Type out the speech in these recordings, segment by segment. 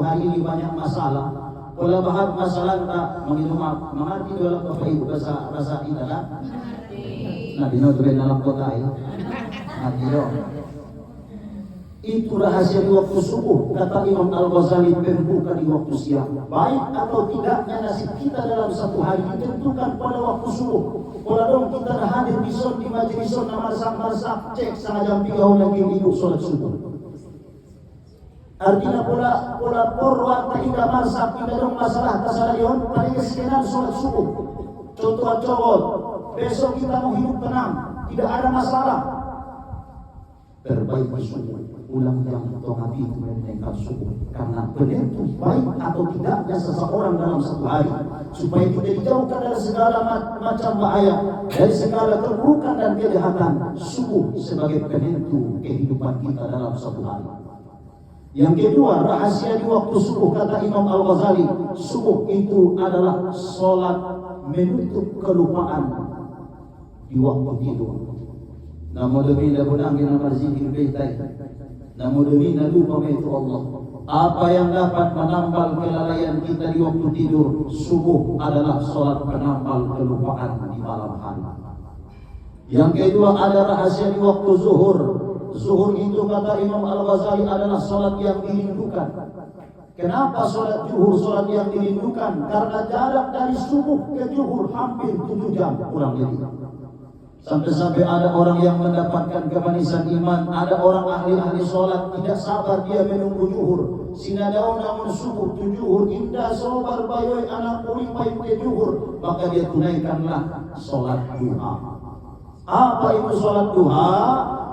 hari ini banyak masalah. Kalau bahas masalah tak mengerti dalam Bapak Ibu bahasa Italia. Nah, di dalam kota ini. Nanti dong. Itu rahasia di waktu subuh. Kata Imam Al-Ghazali, berbuka di waktu siang. Baik atau tidaknya nasib kita dalam satu hari ditentukan pada waktu subuh. Kalau dong kita hadir di majelis marsak cek setengah jam 3 lagi ibu sholat subuh. Artinya pola porwa tak indah marsak tidak dong masalah tasalayon pada kesekian sholat subuh. Contoh cowok, besok kita mau hidup tenang, tidak ada masalah. Perbaiki subuh, ulang yang tohati itu menaikan subuh. Karena penentu baik atau tidaknya seseorang dalam satu hari, supaya kita dijauhkan dari segala macam bahaya, dari segala keburukan dan kejahatan. Subuh sebagai penentu kehidupan kita dalam satu hari. Yang kedua, rahasia di waktu subuh, kata Imam Al-Ghazali, subuh itu adalah sholat menutup kelupaan di waktu tidur. Namun demi labunang nama zikir baitai. Namun demi lupa itu Allah. Apa yang dapat menambal kelalaian kita di waktu tidur, subuh adalah sholat penambal kelupaan di malam hari. Yang kedua, ada rahasia di waktu zuhur. Zuhur itu kata Imam Al-Ghazali adalah sholat yang dirindukan. Kenapa sholat zuhur sholat yang dirindukan? Karena jarak dari subuh ke zuhur hampir 7 jam kurang lebih. Sampai-sampai ada orang yang mendapatkan kemanisan iman, ada orang ahli-ahli sholat tidak sabar dia menunggu zuhur. Sinadaw namun subuh tu zuhur indah sobar bayoy anak ulipay ke zuhur, maka dia tunaikanlah sholat duha. Apa itu sholat duha?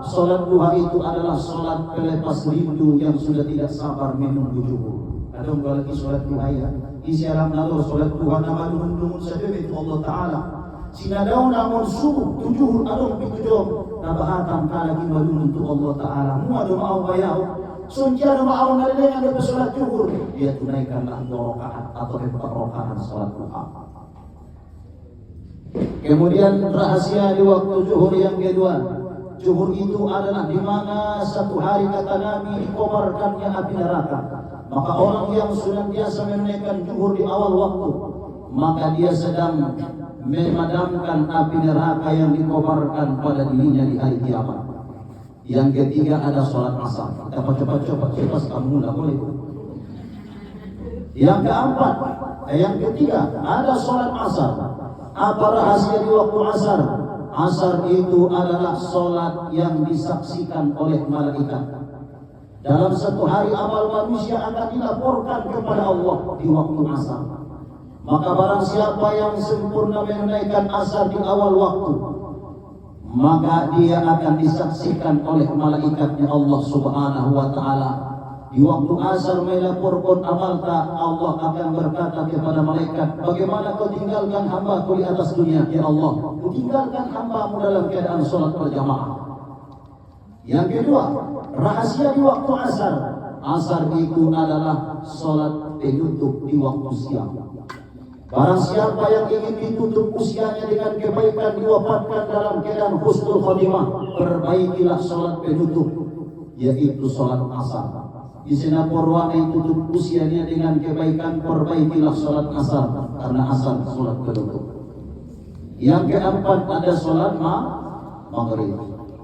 Sholat duha itu adalah sholat pelepas rindu yang sudah tidak sabar menunggu zuhur. Ada orang lagi sholat duha ya, isi alam nalur sholat duha nama nuhun saja itu Allah Ta'ala. Sinadaw namun subuh tujuh adong pitujom nabahatan kalagi malun untuk Allah Ta'ala. Muadu ma'au bayaw sunjana ma'au nalilengan dari sholat zuhur, dia tunaikanlah 2 rakaat atau 4 rakaat sholat duha. Kemudian rahasia di waktu zuhur yang kedua, zuhur itu adalah di mana satu hari kata Nabi dikobarkannya api neraka. Maka orang yang senantiasa menunaikan zuhur di awal waktu, maka dia sedang memadamkan api neraka yang dikobarkan pada dirinya di hari kiamat. Yang ketiga ada sholat asar. Kita coba kamu tidak boleh. Yang keempat, yang ketiga ada sholat asar. Apa rahasia di waktu asar? Asar itu adalah sholat yang disaksikan oleh malaikat. Dalam satu hari amal manusia akan dilaporkan kepada Allah di waktu asar. Maka barang siapa yang sempurna menunaikan asar di awal waktu, maka dia akan disaksikan oleh malaikatnya Allah Subhanahu wa Ta'ala. Di waktu asar melaporkan amalka, Allah akan berkata kepada malaikat, bagaimana kau tinggalkan hamba-Ku di atas dunia? Ya Allah, Ku tinggalkan hamba-Mu dalam keadaan sholat berjamaah. Yang kedua, rahasia di waktu asar. Asar itu adalah sholat penutup di waktu siang. Barang siapa yang ingin ditutup usianya dengan kebaikan, diwafatkan dalam keadaan husnul khotimah, perbaikilah sholat penutup, yaitu sholat asar. Di sana porwana tutup usianya dengan kebaikan, perbaikilah sholat asar, karena asar sholat penutup. Yang keempat ada sholat maghrib.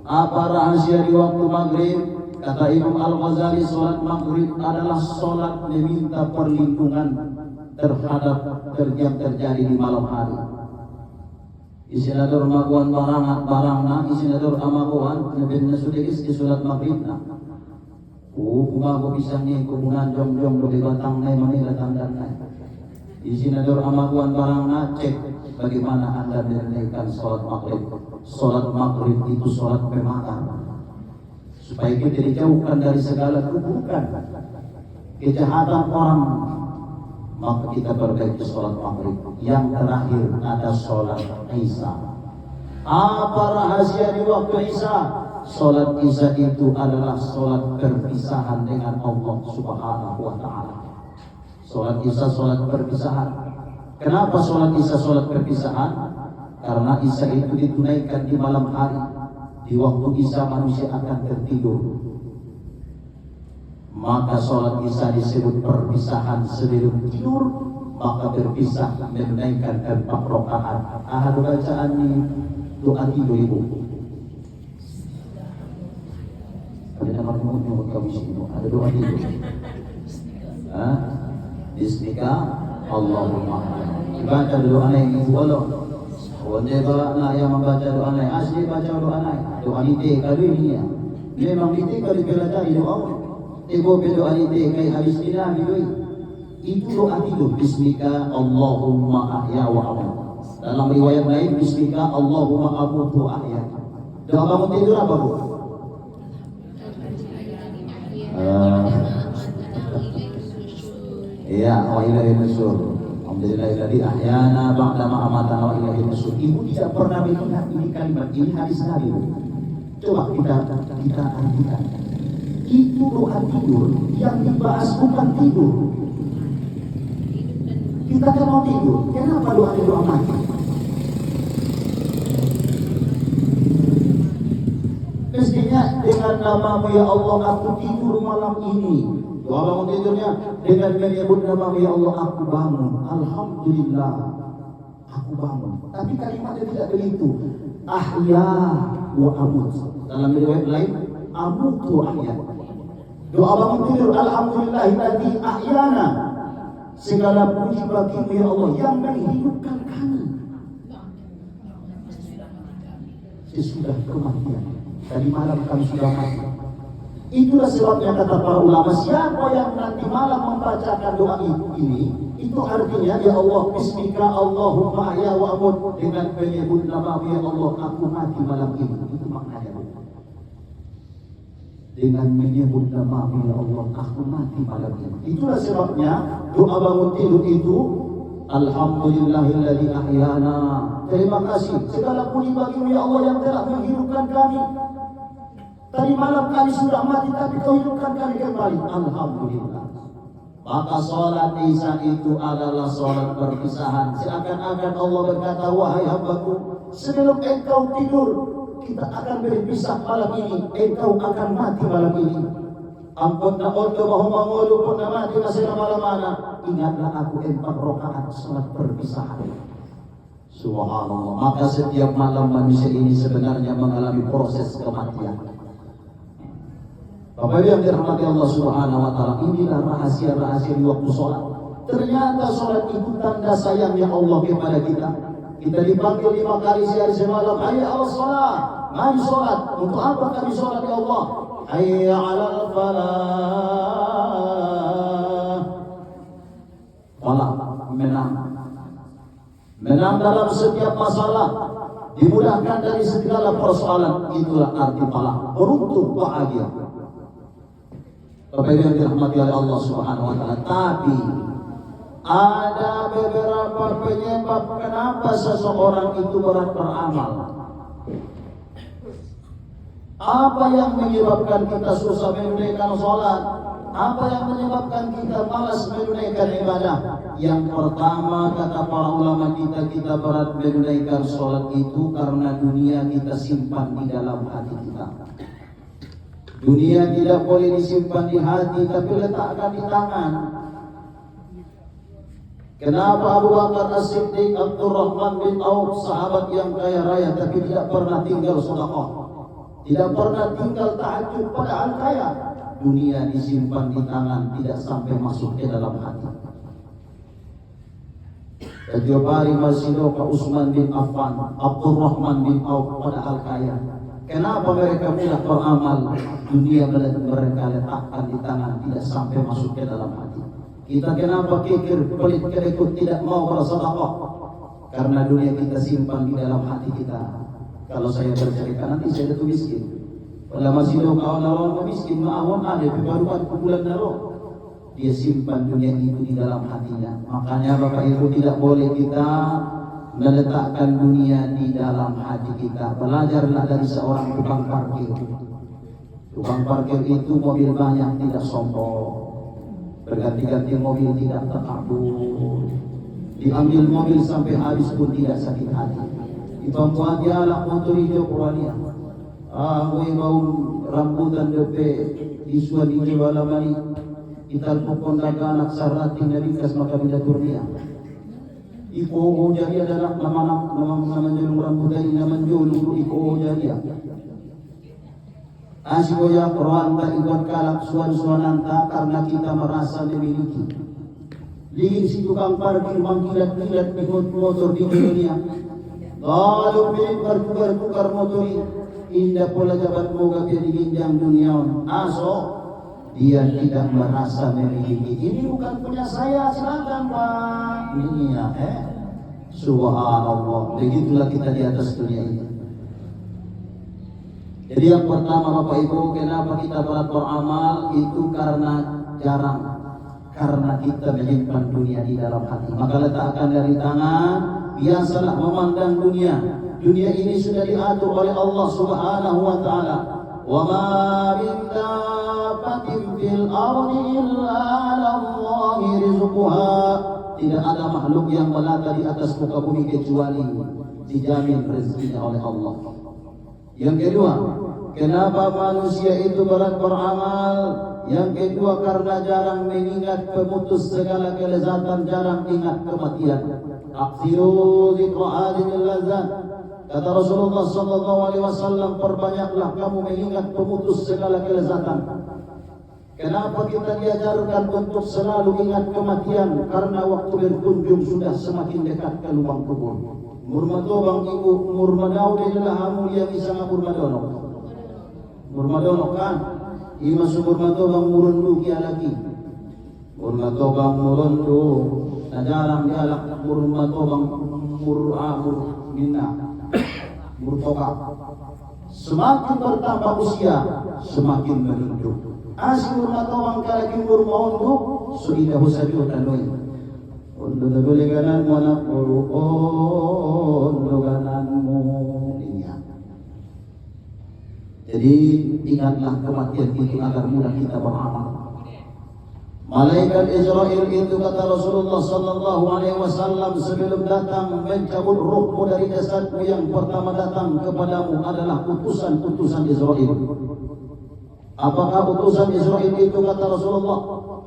Apa rahasia di waktu maghrib? Kata Imam Al-Ghazali, sholat maghrib adalah sholat meminta perlindungan terhadap yang terjadi di malam hari. Isinadur maguan barangna, isinadur amaguan, nebena sudah di sholat maghrib na. Kumago pisang ni kumungan jong-jong lebih batang na manila tandan na. Isinadur amaguan barangna, cek bagaimana anda menunaikan sholat maghrib. Sholat maghrib itu sholat pemakar, supaya kita dijauhkan dari segala keburukan, kejahatan orang. Maka kita perbaiki sholat maghrib. Yang terakhir ada sholat isya. Apa rahasia di waktu isya? Sholat isya itu adalah sholat perpisahan dengan Allah Subhanahu wa Ta'ala. Sholat isya sholat perpisahan. Kenapa sholat isya sholat perpisahan? Karena isya itu ditunaikan di malam hari. Di waktu isya manusia akan tertidur. maka sholat isya disebut perpisahan sebelum tidur, maka berpisah menunaikan 4 rakaat. Ada bacaan di doa tidur ibu. Ada nama nyebut kami sini, ada doa tidur. Bismika Allahumma. Baca doa ini bolong. Wajib nak yang membaca doa ini, asli baca doa ini. Doa ini kali ini ya. Memang ini kali belajar doa. Ibu berdoa ini kayak habis tidak bidoi. Itu doa tidur. Bismika Allahumma ahya wa amut. Dalam riwayat lain Bismika Allahumma amut wa ahya. Doa bangun tidur apa bu? Iya, wa ilahi nusyur. Alhamdulillahilladzi ahyana ba'da ma amatana wa ilahi nusyur. Ibu tidak pernah melihat ini kalimat ini hadis Nabi. Coba kita artikan. Itu doa tidur yang dibahas bukan tidur. Kita kan mau tidur. Kenapa doa mati? Mestinya dengan nama-Mu ya Allah aku tidur malam ini. Doa bangun tidurnya dengan menyebut nama-Mu ya Allah aku bangun. Alhamdulillah aku bangun. Tapi kalimatnya tidak begitu. Ahya wa amut. Dalam riwayat lain amut wa ahya. Doa bangun tidur alhamdulillahilladzi ahyana. Segala puji bagi-Mu ya Allah yang menghidupkan kami sesudah kematian. Tadi malam kami sudah mati. Itulah sebabnya kata para ulama, siapa yang nanti malam membacakan doa ini, itu artinya ya Allah bismika Allahumma ahya wa amut, dengan menyebut nama-Mu ya Allah aku mati malam ini. Itu maknanya. Dengan menyebut nama-Mu ya Allah aku mati malam ini. Itulah sebabnya doa bangun tidur itu alhamdulillahilladzi ahyana. Terima kasih segala puji bagi-Mu ya Allah yang telah menghidupkan kami. Tadi malam kami sudah mati tapi Kau hidupkan kami kembali. Alhamdulillah. Maka sholat isya itu adalah sholat perpisahan. Seakan-akan Allah berkata, wahai hambaku, sebelum engkau tidur, kita akan berpisah malam ini. Engkau akan mati malam ini. Ampun na ondo mahumang ulu pun na mati masih malam-mana. Ingatlah aku 4 rakaat sholat perpisahan. Subhanallah. Maka setiap malam manusia ini sebenarnya mengalami proses kematian. Bapak yang dirahmati Allah Subhanahu wa taala, inilah rahasia-rahasia di waktu sholat. Ternyata sholat itu tanda sayangnya Allah kepada kita. Kita dipanggil 5 kali sehari semalam, hayya 'alas shalah. Mari sholat. Untuk apa kami sholat ya Allah? Hayya 'alal falah. Falah, menang. Menang dalam setiap masalah, dimudahkan dari segala persoalan. Itulah arti falah. Beruntung, bahagia. Bapak yang dirahmati oleh Allah Subhanahu wa taala. Tapi ada beberapa penyebab kenapa seseorang itu berat beramal. Apa yang menyebabkan kita susah menunaikan sholat? Apa yang menyebabkan kita malas menunaikan ibadah? Yang pertama kata para ulama kita berat menunaikan sholat itu karena dunia kita simpan di dalam hati kita. Dunia tidak boleh disimpan di hati, tapi letakkan di tangan. Kenapa Abu Bakar As-Siddiq, Abdurrahman bin Auf, sahabat yang kaya raya, tapi tidak pernah tinggal sedekah, tidak pernah tinggal tahajud, padahal kaya? Dunia disimpan di tangan, tidak sampai masuk ke dalam hati. Setiap hari masih doa Utsman bin Affan, Abdurrahman bin Auf, padahal kaya. Kenapa mereka mudah beramal? Dunia mereka letakkan di tangan, tidak sampai masuk ke dalam hati. Kita kenapa kikir, pelit, kerikut, tidak mau bersedekah? Karena dunia kita simpan di dalam hati kita. Kalau saya bercerita nanti saya itu miskin. Pada masih do kawan lawan miskin, ma'awan ada baru bulan naro. Dia simpan dunia itu di dalam hatinya. Makanya Bapak Ibu tidak boleh kita meletakkan dunia di dalam hati kita. Belajarlah dari seorang tukang parkir. Tukang parkir itu mobil banyak, tidak sombong. Berganti-ganti mobil, tidak takabur. Diambil mobil sampai habis pun tidak sakit hati. Dipampuan dia anak motor hijau kualian. Gue mau rambutan DP iswa di wala mali ital pokon daga anak sarati nabi kas makabila turnia iko jadi adalah nama julung rambutan nama julung iko jadi asiko ya Quran tak ikut kalak suan-suananta karena kita merasa memiliki liin si tukang parkir mengkilat-kilat ikut motor di dunia kalau milik bertukar motor indah pola jabat moga dia diginjang dunia aso dia tidak merasa memiliki. Ini bukan punya saya, silakan Pak. Ini ya, subhanallah. Begitulah kita di atas dunia ini. Jadi yang pertama Bapak Ibu, kenapa kita berat beramal itu karena jarang, karena kita menyimpan dunia di dalam hati. Maka letakkan dari tangan, biasalah memandang dunia. Dunia ini sudah diatur oleh Allah Subhanahu wa taala. Wa ma min dabbatin fil ardi illa 'ala Allahi rizquha. Tidak ada makhluk yang melata di atas muka bumi kecuali dijamin rezekinya oleh Allah. Yang kedua, kenapa manusia itu berat beramal? Yang kedua karena jarang mengingat pemutus segala kelezatan, jarang ingat kematian. Aksiru dzikra hadhil lazzat. Kata Rasulullah sallallahu alaihi wasallam, perbanyaklah kamu mengingat pemutus segala kelezatan. Kenapa kita diajarkan untuk selalu ingat kematian? Karena waktu berkunjung sudah semakin dekat ke lubang kubur. Murmadobang ibu murmadau adalah hamu yang bisa murmadono. Murmadono kan? Ima murmadobang murundu kia lagi. Murmadobang murundu. Najarang dialak murmadobang mur'amur minna. Murtoka. Semakin bertambah usia, semakin menunduk. Asy murmatawang kalagi murmaundu, sudah usaju tanoi. Undu doleganan mana undu gananmu ini. Jadi ingatlah kematian itu agar mudah kita beramal. Malaikat Israel itu kata Rasulullah sallallahu alaihi wasallam sebelum datang mencabut ruhmu dari jasadmu, yang pertama datang kepadamu adalah utusan-utusan Israel. Apakah utusan Israel itu kata Rasulullah?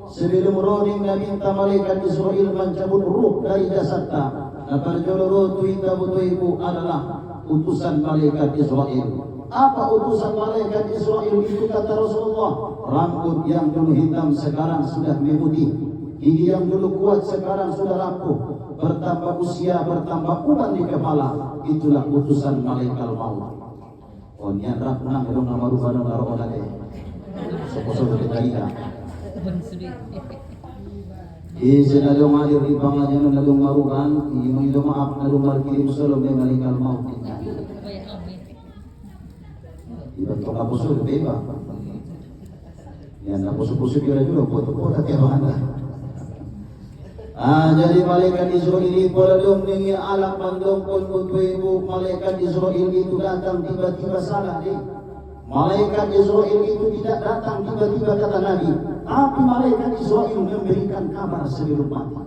Sebelum roding Nabi minta malaikat Israel mencabut ruh dari jasadnya. Napar joloro tuita butuiku adalah utusan malaikat Israel. Apa utusan malaikat Israel itu kata Rasulullah? Rambut yang dulu hitam sekarang sudah memutih, gigi yang dulu kuat sekarang sudah rapuh, bertambah usia, bertambah uban di kepala. Itulah utusan malaikat maut. Oh niat rak nang dong nama rubana karo ona deh. Sopo-sopo kita. Senadong alir di pangajan nadong marukan, imong maaf nadong markirim solom ng malaikat maut. Dibentuk apa sudah bebas. Yang pusu-pusu kira juga foto-foto tiap hari. Jadi malaikat Israel ini pada dongeng alam mandong pun ibu malaikat Israel itu datang tiba-tiba salah deh. Malaikat Israel itu tidak datang tiba-tiba kata Nabi, tapi malaikat Israel memberikan kabar sebelum mati.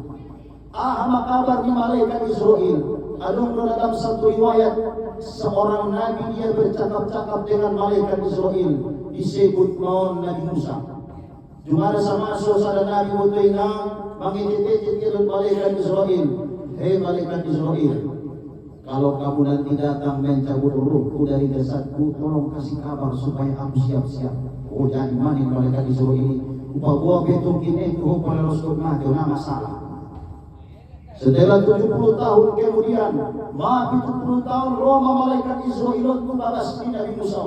Apa kabar di malaikat Israel? Ada dalam satu riwayat seorang nabi dia bercakap-cakap dengan malaikat Israel, disebut naon Nabi Musa. Jumara sama saudara Nabi Musa mengintip malaikat Israel. Hei malaikat Israel, kalau kamu nanti datang mencabut ruhku dari jasadku, tolong kasih kabar supaya aku siap-siap. Oh jadi mana malaikat Israel? Upah betul kini tuh pada Rasul mati, nama masalah. Setelah 70 tahun kemudian, 70 tahun Roma malaikat Israel itu balas di Nabi Musa.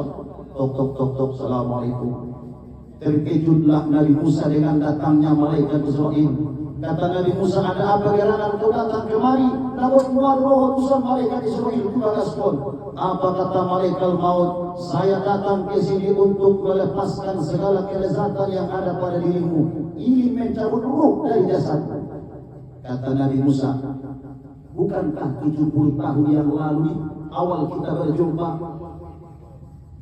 Tok, Assalamualaikum. Terkejutlah Nabi Musa dengan datangnya malaikat Israel. Kata Nabi Musa, ada apa gerangan kau datang kemari? Namun muat roh utusan malaikat Israel itu balas pun. Apa kata malaikat maut? Saya datang ke sini untuk melepaskan segala kelezatan yang ada pada dirimu. Ingin mencabut ruh dari jasadmu. Kata Nabi Musa, bukankah 70 tahun yang lalu awal kita berjumpa?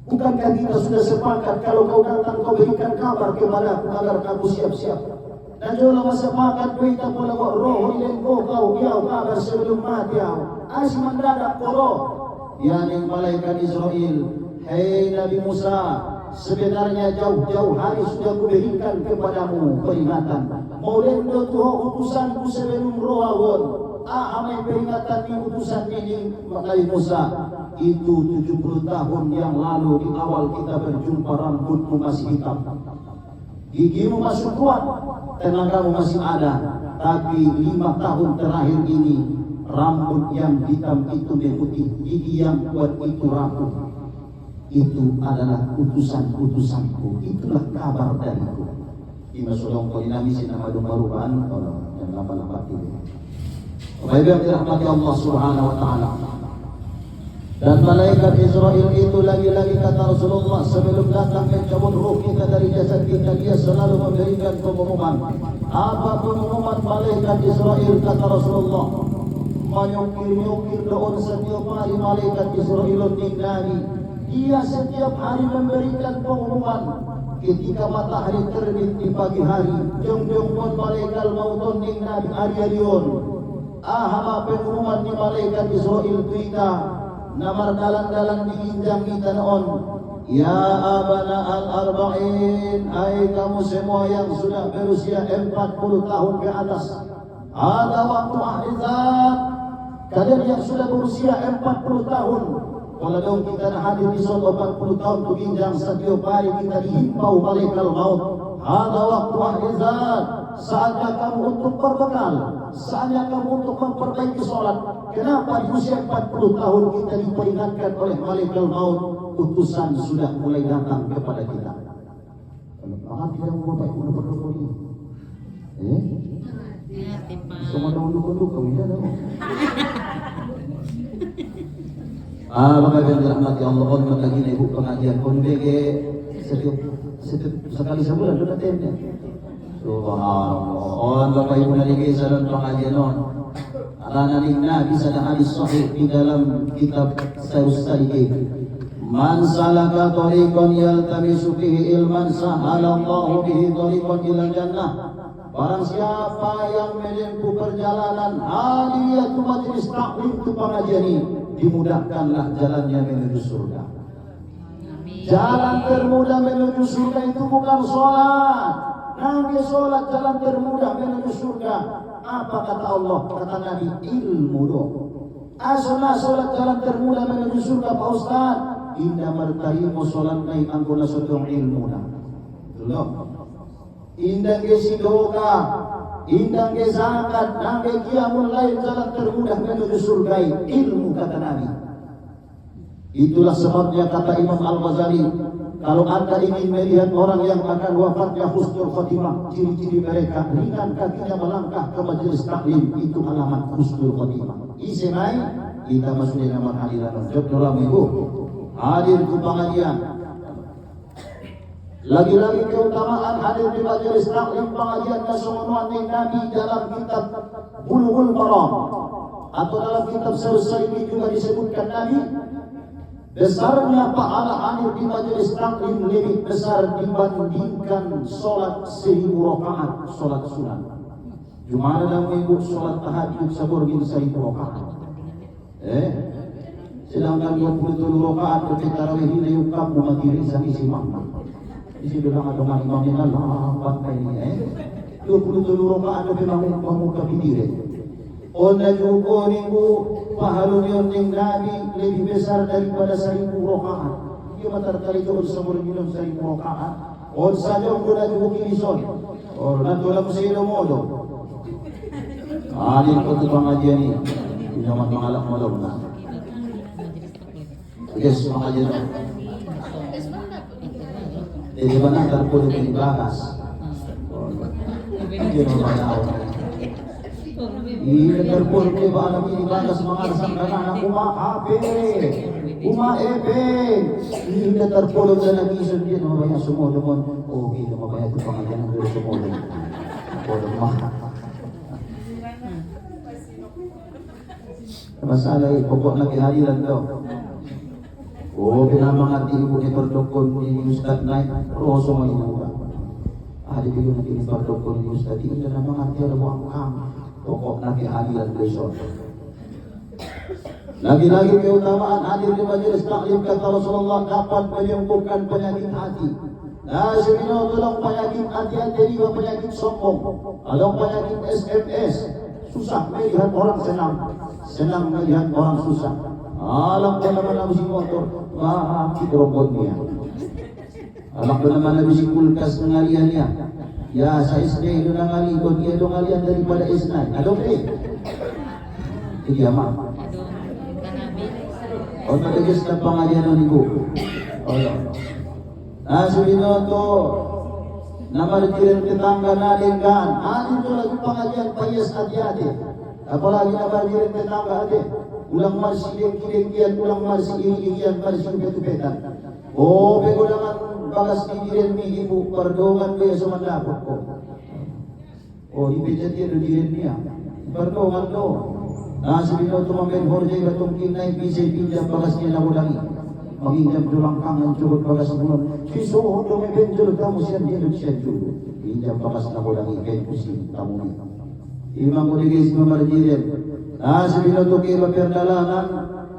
Bukankah kita sudah sepakat kalau kau datang kau berikan kabar kepadaku agar kamu siap-siap? Dan juga sepakat kita pula roh yang kau kabar sebelum mati. Asyik mendadak koro. Yani malaikat Israel, hei Nabi Musa, sebenarnya jauh-jauh hari sudah kuberikan kepadamu peringatan. Maulendo tuho utusanku sebelum rohawon. Amai peringatan di utusan ini Nabi Musa. Itu 70 tahun yang lalu di awal kita berjumpa rambutmu masih hitam. Gigimu masih kuat, tenagamu masih ada. Tapi 5 tahun terakhir ini rambut yang hitam itu memutih, gigi yang kuat itu rapuh. Itu adalah utusan-utusanku. Itulah kabar dariku. Ima sodong ko dinamisin nama dumaruban yang 8 ini. Bapak yang dirahmati Allah Subhanahu wa taala. Dan malaikat Israel itu lagi-lagi kata Rasulullah sebelum datang mencabut ruh kita dari jasad kita, dia selalu memberikan pengumuman. Apa pengumuman malaikat Israel kata Rasulullah? Menyukir-nyukir doon setiap hari malaikat Israel ninggali. Dia setiap hari memberikan pengumuman. Ketika matahari terbit di pagi hari, jong-jong pun malaikat mauton ninggali hari-harion. Ahama pengumuman di malaikat Israel kita. Namar dalan-dalan diinjang kita noon. Ya abana al-arba'in, hai kamu semua yang sudah berusia 40 tahun ke atas. Ada waktu ahizat. Kalian yang sudah berusia 40 tahun. Kalau dong kita hadir di soal 40 tahun tu ginjang setiap hari kita dihimpau malaikat maut. Ada waktu ahizat. Saatnya kamu untuk berbekal, saatnya kamu untuk memperbaiki sholat. Kenapa di usia 40 tahun kita diperingatkan oleh malaikat maut? Utusan sudah mulai datang kepada kita. Tidak mau bapak ibu berdoa ini. Semua dahulu kami dah. Bapak yang dirahmati Allah, on lagi ibu pengajian on BG setiap sekali sebulan sudah tenda. Subhanallah. On Bapak Ibu naligi sa dalam pengajian on. Arananing Nabi sa hadis sahih di dalam kitab Sahih Salihin. Man salaka tariqan yaltamisu fihi ilman sahalallahu bihi tariqan ila jannah. Barang siapa yang menempuh perjalanan hadiyatu majlis taklim itu pengajian ini, dimudahkanlah jalannya menuju surga. Jalan termudah menuju surga itu bukan sholat. Nabi sholat jalan termudah menuju surga. Apa kata Allah? Kata Nabi, ilmu doh. Asana sholat jalan termudah menuju surga Pak Ustaz. Indah martarimu sholat naik anggona sodong ilmu na. Loh. Indah ke sidoka, indah ke zakat, nabi qiyamul lail jalan termudah menuju surga. Ilmu kata Nabi. Itulah sebabnya kata Imam Al-Ghazali, kalau anda ingin melihat orang yang akan wafatnya husnul khotimah, ciri-ciri mereka ringan kakinya melangkah ke majelis taklim, itu alamat husnul khotimah. Isemai kita masuk di nama hadiran Dr. Ibu hadir ke pengajian. Lagi-lagi keutamaan hadir di majelis taklim pengajian kesemuan Nabi dalam kitab Bulughul Maram atau dalam kitab Sahih Salihin juga disebutkan Nabi. Besarnya pahala hadir di majelis taklim lebih besar dibandingkan sholat 1000 rakaat sholat sunat. Juma'a dan minggu sholat tahajud saburgin 1000 rakaat. Sedangkan 27 rakaat untuk tarawih ini yukam mumatiri sa isi makna. Isi bilang ada imamnya Allah pakai ini. 27 rakaat untuk memang memuka bidire. Ona juga niku pahalun yang Nabi lebih besar daripada 1000 rakaat. Dia matarkali itu semua minum 1000 rakaat. On saja udah juga kilison. Or nanti dalam silo modo. Alin ko pengajian ini. Jangan mengalak malam na. Yes, pengajian. Di mana terpuluh di bagas. Jangan mengalak. Terpuluh ke bawah ini bagas mengarasam karena ini terpuluh dan lagi sedih namanya semua teman. Oh ini namanya itu pengajian dari semua teman. Masalah pokok lagi hadiran daw. Oh pinamangati ibu ni perdokon ni Ustaz naik roh semua ini. Hari ibu ni perdokon ni Ustaz ini pinamangati ada buang kam. Pokok lagi hadiran besok. Lagi-lagi keutamaan hadir di majelis taklim kata Rasulullah dapat menyembuhkan penyakit hati. Nah, sebelum tolong penyakit hati-hati juga penyakit sombong. Ada penyakit SMS, susah melihat orang senang melihat orang susah. Alam mana bisi motor, wah kita robotnya. Alam mana bisi kulkas ngaliannya. Ya saya SD itu ngali, kau dia dong ngalian daripada S9. Ada iya mah. Untuk tegis na pangayanan ko. Sabihin to, namaritirin tetangga natin kan. Dito lagi pangayan, payas hati-hati. Apalagi namaritirin tetangga hati. Ulang marsiling kian, ulang marsiling kian, marsiling ketupetan. Oh, bego naman bagas didirin mi ibu, pardongan ko yung sumandapot ko. Oh, ipijat yan, didirin niya. Pardongan ko. Sabihin mo tumangkin Jorge batong kinay pisay pinjam bagas niya nakulangi. Magingam dulang kangan curut bagas bulan. Sisuhon dong benjol kamu siya dilog siya curut. Pinjam bagas nakulangi kay kusin tamu ni. Imang kuligis mamarjirin. Sabihin mo to kaya perdalanan.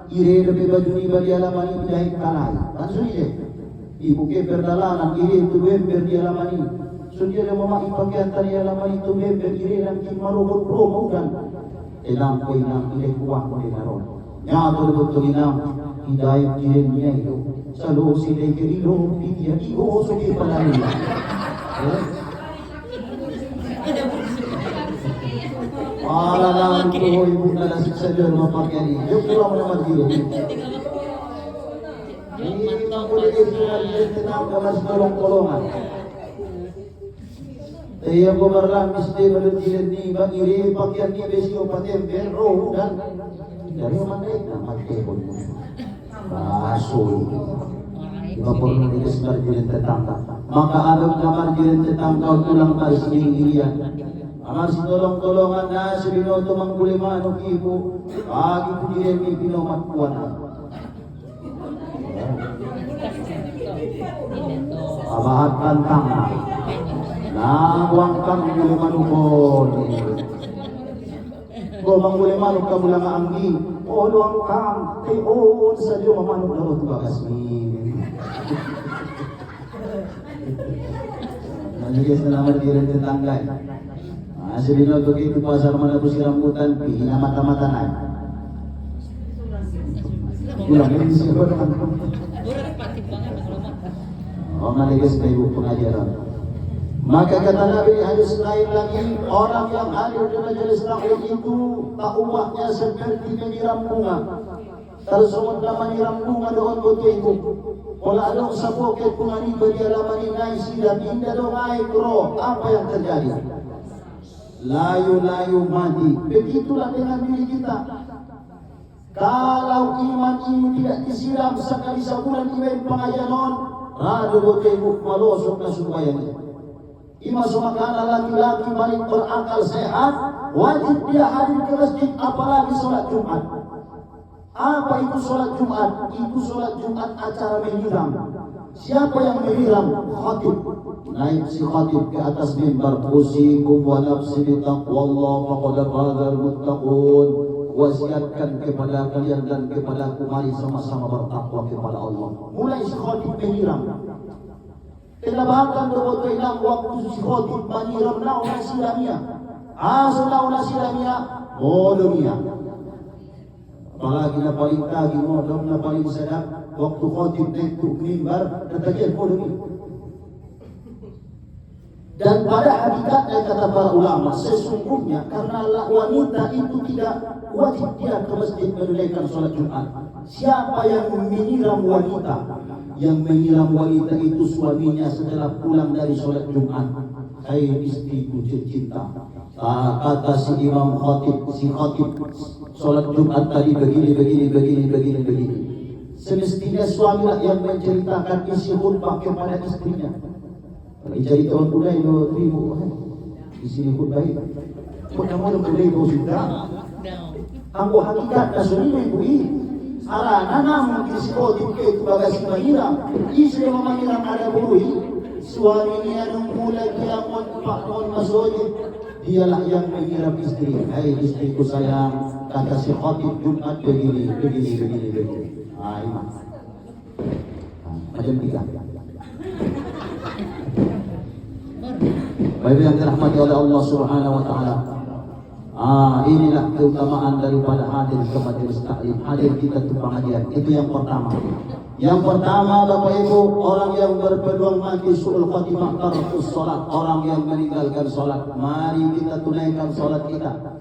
Ire lebih baju ni bali alamani pinahit kalay. Tansun niya. Ibu kaya perdalanan ire tubember di alamani. Sundia na mamaipagyan tani alamani tubember ire lang kimarubot promo dan. Ilang ko inang ilikuha ko din naroon. Nga tulubot ko inang hidayat din niya ito. Sa loob sila'y kirilo, piniyag iyo, suki pala nila. Para lang ito, ibu na lasik sa Diyon, mapagyan niya. Yung kira mo naman dito. Hindi makuligid ko na din tinang kamas tulong-tulungan. Iya gomarlan mesti melunjilin ni bagiri pakaian ni besio patem berro dan dari mana nama tebon basul iba perlu digesbar jilin tetangga maka adab kamar jilin tetangga tulang baris irian amar tolong-tolongan na sebino to manggulima no ibu pagi pujilin ni pinomat kuana abahat kantang Nawang kang muli manukon. Kung manguli manuk ka mula nga anggi, o luang kang, kay on sa Diyo mamanok na ito bakasmin. Nanigis na naman di rin tetanggay. Sabihin na ito kito pa sa naman na po si rambutan, pinamata-mata na. Ulang, hindi siya ba naman? O manigis kayo pengajaran. Maka kata Nabi hadis lain lagi, orang yang hadir di majelis taklim itu takwahnya seperti menyiram bunga. Tersumun na menyiram bunga doon buto itu. Wala dong sa bukit kung ano ba di alaman ni Nay sila, hindi dong ay kro. Apa yang terjadi? Layu-layu mati. Begitulah dengan diri kita. Kalau iman ini tidak disiram sekali sebulan iman pengajaran, rado buto itu malosok na subayang. Ima sumakana laki-laki balik berakal sehat, wajib dia hadir ke masjid, apalagi sholat Jumat. Apa itu sholat Jumat? Itu sholat Jumat acara menyiram. Siapa yang menyiram? Khatib. Naik si khatib ke atas mimbar, usikum wa nafsi bitaqwallah faqad fazal muttaqun. Wasiatkan kepada kalian dan kepada aku, mari sama-sama bertakwa kepada Allah. Mulai si khatib menyiram. Tinabakan doon ko ilang waktu si khatib menyiram na una silamia. Asal na silamia, modomia. Apalagi na paling tagi mo, na paling sadap, waktu khatib naik ke mimbar, natagian modomia. Dan pada hakikatnya kata para ulama, sesungguhnya karena wanita itu tidak wajib dia ke masjid menunaikan sholat Jumat. Siapa yang menyiram wanita? Yang menyiram wanita itu suaminya setelah pulang dari sholat Jumat. Hai istriku tercinta. Kata si Imam Khatib, si Khatib sholat Jumat tadi begini. Semestinya suamilah yang menceritakan isi khutbah kepada istrinya. Cari tahun pula itu ibu di sini khutbah itu. Kamu nak boleh kau sudah. Angko hakikat nasunino ibu ini. Arana namun disikotip ke itu bagas mengira. Istri memangira ada buruhi. Suaminya mulai kiamat pak non masjid. Dialah yang mengira istri. Hai istriku sayang. kata si khatib Jumat begini. Ah, ini. Macam tiga. Baik yang dirahmati oleh Allah Subhanahu wa taala. Inilah keutamaan daripada hadir ke majelis taklim. Hadir kita ke pengajian. Itu yang pertama. Yang pertama Bapak Ibu, orang yang berpeluang mati su'ul khatimah tarkus salat, orang yang meninggalkan salat. Mari kita tunaikan salat kita.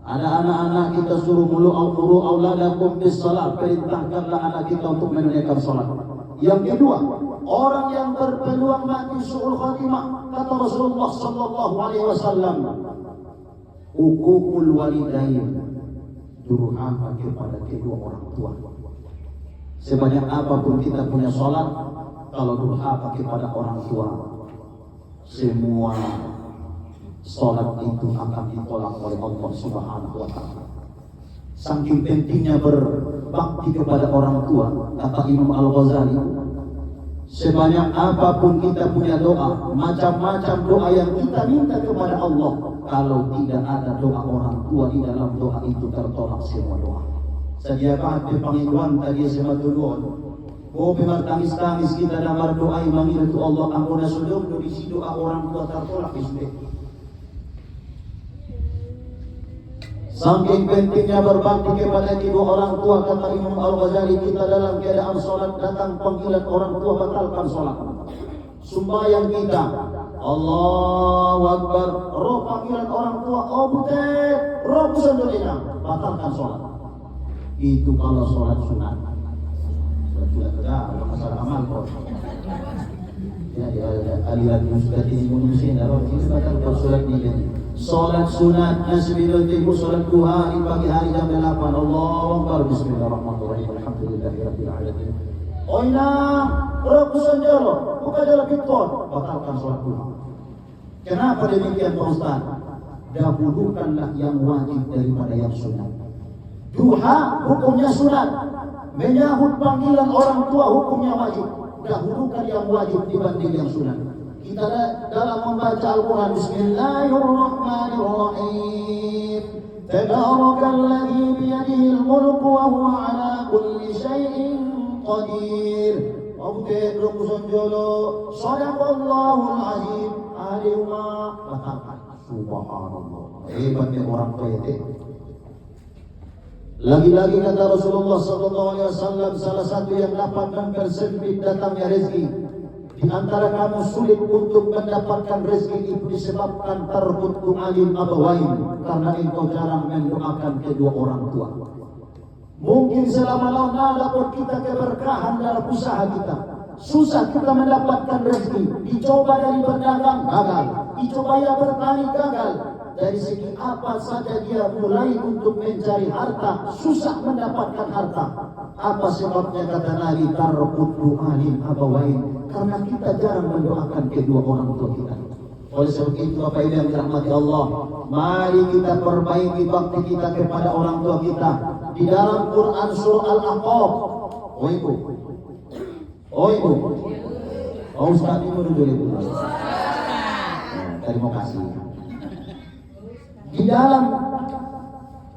Ada anak-anak kita suruh muru auladakum bis salat, perintahkanlah anak kita untuk menunaikan salat. Yang kedua, orang yang berpeluang mati su'ul khatimah, kata Rasulullah sallallahu alaihi wasallam, hukukul walidain, durhaka kepada kedua orang tua. Sebanyak apapun kita punya sholat, kalau durhaka kepada orang tua, semua sholat itu akan ditolak oleh Allah Subhanahu wa taala. Saking pentingnya berbakti kepada orang tua, kata Imam Al-Ghazali, sebanyak apapun kita punya doa, macam-macam doa yang kita minta kepada Allah, kalau tidak ada doa orang tua di dalam doa itu tertolak semua doa. Sadia banget panginoon tadi sa madulon. O tangis-tangis kita na berdoa mangil tu Allah ang una sulong no isi doa orang tua tertolak isme. Saking pentingnya berbakti kepada kedua orang tua, kata Imam Al-Ghazali, kita dalam keadaan sholat datang panggilan orang tua, batalkan sholat. Sembahyang kita, Allahu Akbar, roh panggilan orang tua, oh butet, roh pusandolina, batalkan sholat. Itu kalau sholat sunat. Sholat sunat masalah amal kok. Ya, aliran muskat ini manusia darah ini batalkan sholat ini. Sholat sunat nasbidul tibu sholat duha di pagi hari jam 8. Allahu Akbar, bismillahirrahmanirrahim, alhamdulillahirabbil alamin. Oina, rekusan jalo, bukan jalo pikon, batalkan sholat duha. Kenapa demikian Pak Ustaz? Dahulukanlah yang wajib daripada yang sunat. Duha hukumnya sunat, menyahut panggilan orang tua hukumnya wajib. Dahulukan yang wajib dibanding yang sunat. Kita dalam membaca Al-Quran, Bismillahirrahmanirrahim. Tabarakalladzi biyadihil mulku wa huwa ala kulli syai'in qadir. Abdul Rukusan Jolo, Sadaqallahul Azim. Alihuma batalkan. Subhanallah. Hebatnya orang tua itu. Lagi-lagi kata Rasulullah SAW, salah satu yang dapat mempersempit datangnya rezeki. Di antara kamu sulit untuk mendapatkan rezeki itu disebabkan tarbutu alim abawain, karena engkau jarang mendoakan kedua orang tua. Mungkin selama-lamanya dapat kita keberkahan dalam usaha kita. Susah kita mendapatkan rezeki. Dicoba dari berdagang, gagal. Dicoba ya bertani, gagal. Dari segi apa saja dia mulai untuk mencari harta, susah mendapatkan harta. Apa sebabnya kata Nabi, tarbutu alim abawain, karena kita jarang mendoakan kedua orang tua kita. Oleh sebab itu Bapak Ibu yang dirahmati Allah, mari kita perbaiki bakti kita kepada orang tua kita. Di dalam Quran surah Al-Ahqaf, oh ibu, Ustaz ibu dulu ibu. Terima kasih. Di dalam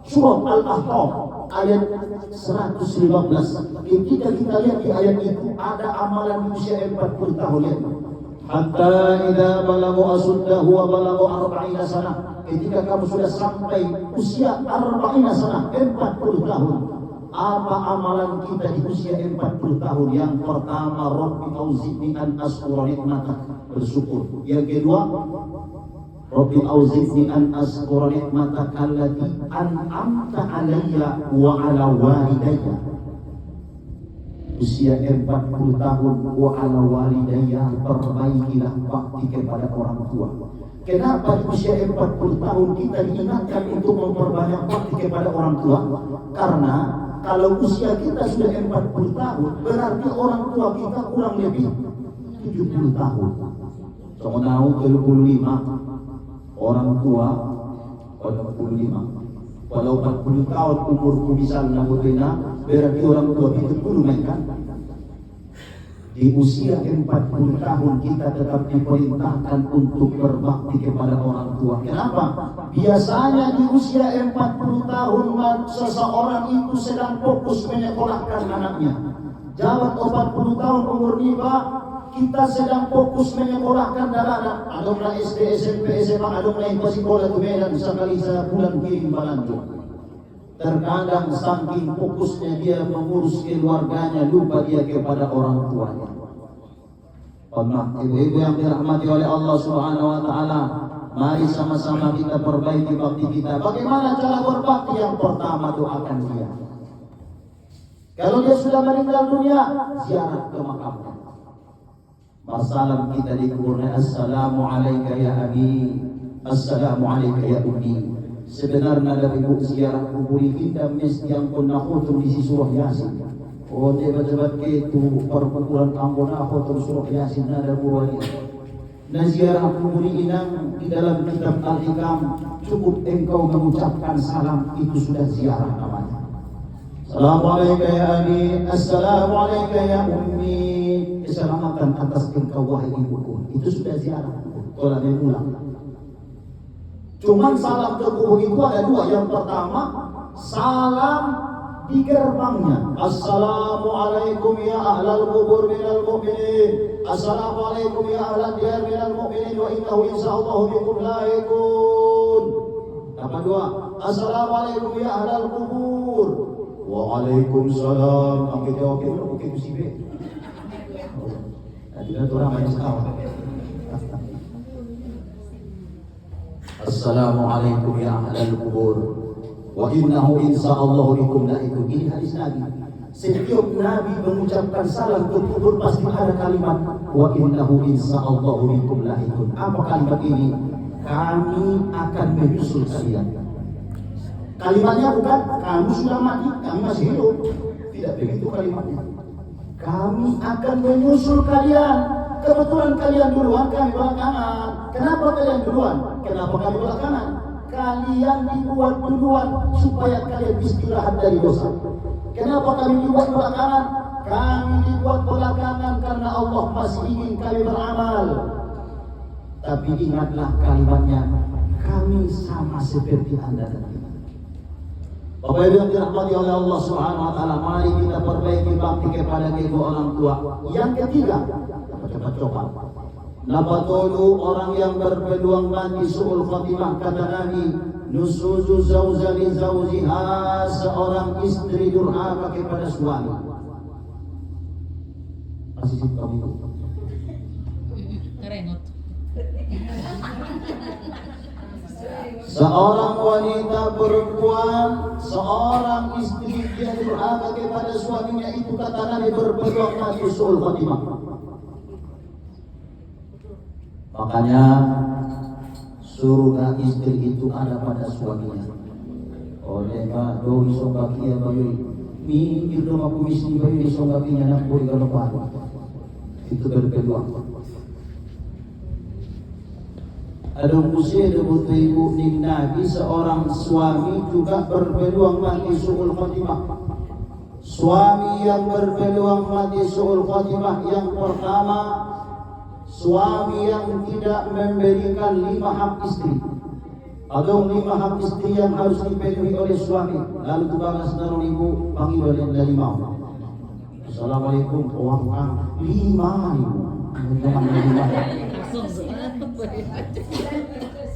surah Al-Ahqaf ayat 115, ketika kita lihat di ayat itu ada amalan usia 40 tahun ya. Hatta idza balagu asuddahu wa balagu 40 sana. Ketika kamu sudah sampai usia 40 sana, 40 tahun. Apa amalan kita di usia 40 tahun? Yang pertama, Rabbi auzi'ni an ashkura nikmatak, bersyukur. Yang kedua, Rabbi auzi'ni an ashkura nikmatak allati an'amta alayya wa ala walidayya. Usia 40 tahun, wa ala walidayya, perbaikilah bakti kepada orang tua. Kenapa di usia 40 tahun kita diingatkan untuk memperbanyak bakti kepada orang tua? Karena kalau usia kita sudah 40 tahun, berarti orang tua kita kurang lebih 70 tahun. Sama tahu 75 orang tua 45. Kalau 40 tahun umurku bisa nabudina, berarti orang tua 70 kan? Di usia 40 tahun kita tetap diperintahkan untuk berbakti kepada orang tua. Kenapa? Biasanya di usia 40 tahun seseorang itu sedang fokus menyekolahkan anaknya. Jawab 40 tahun umur ini Pak, kita sedang fokus menyekolahkan anak-anak. Adonglah SD, SMP, SMA, adonglah yang sekolah tu Medan sekali sebulan kirim balanjo. Terkadang saking fokusnya dia mengurus keluarganya, lupa dia kepada orang tuanya. Ibu-ibu yang dirahmati oleh Allah Subhanahu wa taala, mari sama-sama kita perbaiki bakti kita. Bagaimana cara berbakti? Yang pertama, doakan dia. Kalau dia sudah meninggal dunia, ziarah ke makamnya. Bersalam kita di kuburnya, assalamu alayka ya abi, assalamu alayka ya ummi. Sebenarnya dari ziarah kubur kita mesti yang pernah khutum di surah Yasin. Oh, debat-debat itu perkumpulan anggota khutum surah Yasin ada buahnya. Dan ziarah kubur inang di dalam kitab Al-Hikam, cukup engkau mengucapkan salam, itu sudah ziarah namanya. Assalamualaikum ya abi, assalamualaikum ya ummi. Keselamatan atas engkau wahai ibuku, itu sudah ziarah. Kalau dia pulang. Cuman salam ke kubur itu ada dua. Yang pertama, salam di gerbangnya. Assalamualaikum ya ahlal kubur minal mu'minin. Assalamualaikum ya ahlal diyar minal mu'minin. Wa innahu insyaallahu bikum laikun. Apa dua? Assalamualaikum ya ahlal kubur. Waalaikumsalam. Oke itu sih. Tadi kan orang banyak sekali. Assalamualaikum ya ahlal kubur wa innahu insyaallahu bikum laikun. Ini hadis Nabi. Setiap Nabi mengucapkan salam ke kubur pasti ada kalimat wa innahu insyaallahu bikum laikun. Apa kalimat ini? Kami akan menyusul kalian. Kalimatnya bukan kamu sudah mati, kami masih hidup. Tidak begitu kalimatnya. Kami akan menyusul kalian. Kebetulan kalian duluan, kami belakangan. Kenapa kalian duluan? Kenapa kami belakangan? Kalian dibuat duluan supaya kalian istirahat dari dosa. Kenapa kami dibuat belakangan? Kami dibuat belakangan karena Allah masih ingin kami beramal. Tapi ingatlah kalimatnya, kami sama seperti Anda dan kita. Bapak Ibu yang dirahmati oleh Allah Subhanahu wa taala, mari kita perbaiki bakti kepada kedua orang tua. Yang ketiga, cepat coba. Nabatulu orang yang berpeluang mati su'ul khatimah, kata Nabi, nusuzu zawjali zawjiha, seorang istri durhaka kepada suami. Masih simpang itu. Kerengot. Seorang wanita perempuan, seorang istri dia durhaka kepada suaminya, itu kata Nabi berpeluang mati su'ul khatimah. Makanya surga istri itu ada pada suaminya. Oleh Pak Doi Songakia Bayu, minggir rumah komisi Bayu di Songakinya nak boleh kalau baru. Itu berpeluang. Ada musim butuh ibu ning Nabi, seorang suami juga berpeluang mati su'ul khatimah. Suami yang berpeluang mati su'ul khatimah, yang pertama, suami yang tidak memberikan 5 hak istri. Ada 5 hak istri yang harus dipenuhi oleh suami. Lalu tugas naron ibu panggil dari mau. Assalamualaikum warahmatullahi wabarakatuh.